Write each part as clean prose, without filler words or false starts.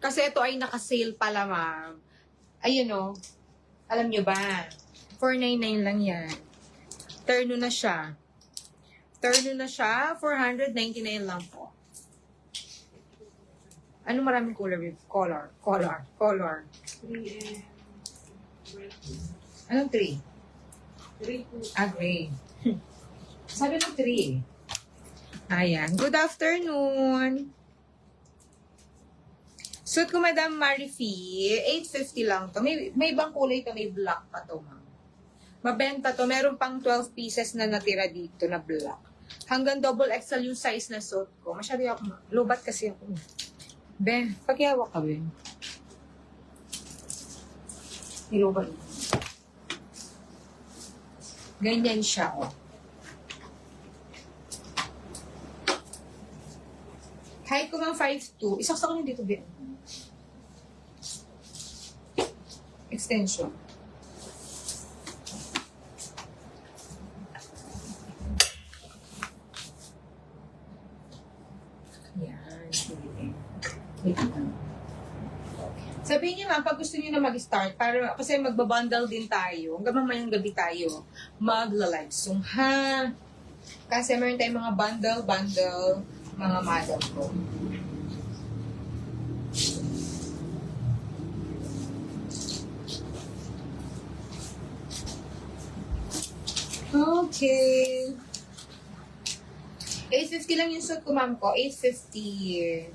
Kasi ito ay naka-sale pala, ma'am. Ayun, oh. Alam nyo ba? 499 lang yan. Terno na siya. Terno na siya. 499 lang po. Ano maraming color? Color. Anong 3? Gray. Sabi ng 3. Ayan. Good afternoon. Suit ko, Madam Marifi, 850 lang to. May ibang kulay to, may black pa to, ma'am. Mabenta to. Meron pang 12 pieces na natira dito na black. Hanggang double XL yung size na suit ko. Masyado ako, lobat kasi ako. Ben, paghihawak ka, Ben. Nilobat. Ganyan siya, oh. Height ko mang 5'2". Isaksak ko dito, Ben. Extension. Yan. Sabihin niyo, ma'am, pag gusto niyo na mag-start, para, kasi magbabundle din tayo, hanggang mamayang gabi tayo, magla-live Zoom, ha? Kasi meron tayong mga bundle, mga madam ko. Okay. 850 lang yung suit ko, ma'am ko. 850.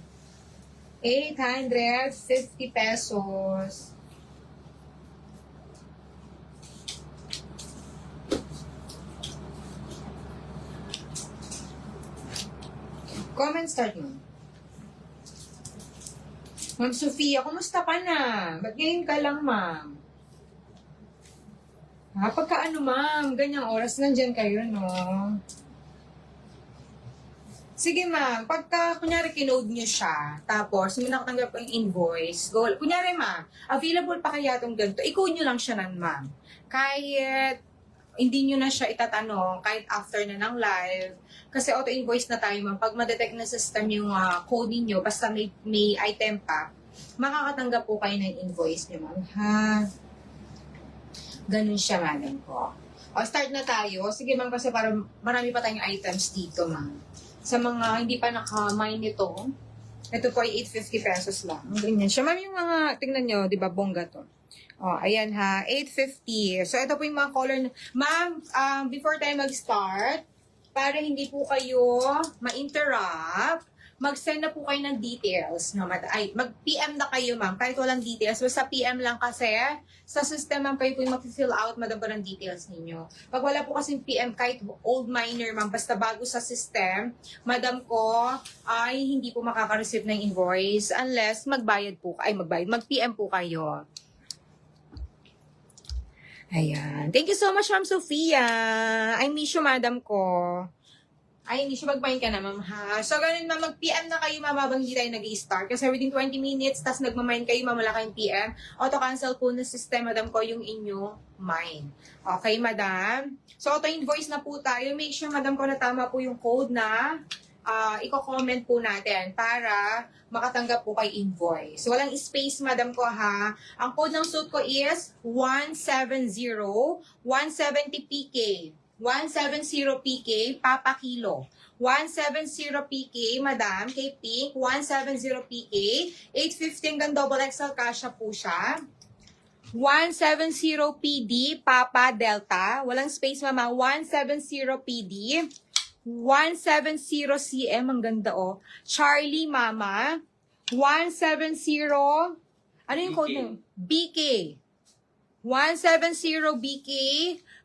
850 pesos. Comment start mo. Ma'am Sofia, kumusta ka na? Ba't ngayon ka lang, ma'am? Ha, pagka ano, ma'am, ganyang oras, nandyan kayo, no? Sige, ma'am, pagka, kunyari, kinode nyo siya, tapos, hindi nakatanggap ko yung invoice, go, kunyari, ma'am, available pa kaya itong ganito, i-code nyo lang siya nan, ma'am. Kahit, hindi nyo na siya itatanong, kahit after na ng live, kasi auto-invoice na tayo, ma'am. Pag ma-detect na system yung code niyo, basta may item pa, makakatanggap po kayo ng invoice niyo, ma'am, ha? Ganun siya, madam ko. O, start na tayo. Sige, ma'am, kasi para marami pa tayong items dito, ma'am. Sa mga hindi pa naka-mine nito, ito po ay 850 pesos lang. Ganyan siya. Ma'am, yung mga, tingnan nyo, di ba, bongga to. O, ayan ha, 850. So, ito po yung mga color. Ma'am, before tayo mag-start, para hindi po kayo ma-interrupt, mag-send na po kayo ng details. No? Mag-PM na kayo, ma'am. Kahit walang details, basta PM lang kasi sa system, ma'am, kayo po yung mag-fill out, madam, po ng details ninyo. Pag wala po kasing PM, kahit old miner, ma'am, basta bago sa system, madam ko, ay hindi po makaka-receive ng invoice unless mag-PM po kayo. Ayan. Thank you so much, Ma'am Sofia. I miss you, madam ko. Ay, hindi siya mag-mind ka na, ma'am, ha? So, ganun, ma'am, mag-PM na kayo, ma'am, habang hindi tayo nag-i-start. Kasi within 20 minutes, tas nagmamind kayo, ma'am, wala kayong PM. Auto-cancel po ng system, madam ko, yung inyo mind. Okay, madam? So, auto-invoice na po tayo. Make sure, madam ko, na tama po yung code na i-comment po natin para makatanggap po kay invoice. So, walang space, madam ko, ha? Ang code ng suit ko is 170 170 PK. 170 PK, Papa Kilo. 170 PK, madam, kay Pink. 170 PK. 850 hanggang double XL, kasha po siya. 170 PD, Papa Delta. Walang space, mama. 170 PD. 170 CM, ang ganda, oh. Charlie, mama. 170, ano yung code mo? BK. 170 BK.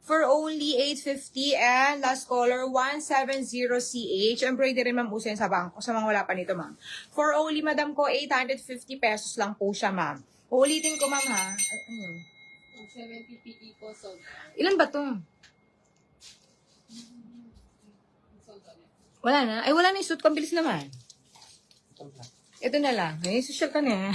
For only 850 and last color 170CH. Embroidery, ma'am, uso yan sa bangko. Sa mga wala pa nito, ma'am. For only, madam ko, 850 pesos lang po siya, ma'am. Uulitin ko, ma'am, ha? Ano? 70 PE po sold. Ilan ba to? Wala na? Ay, wala na yung suit. Pambilis naman. Ito na lang. Ay, social ka na.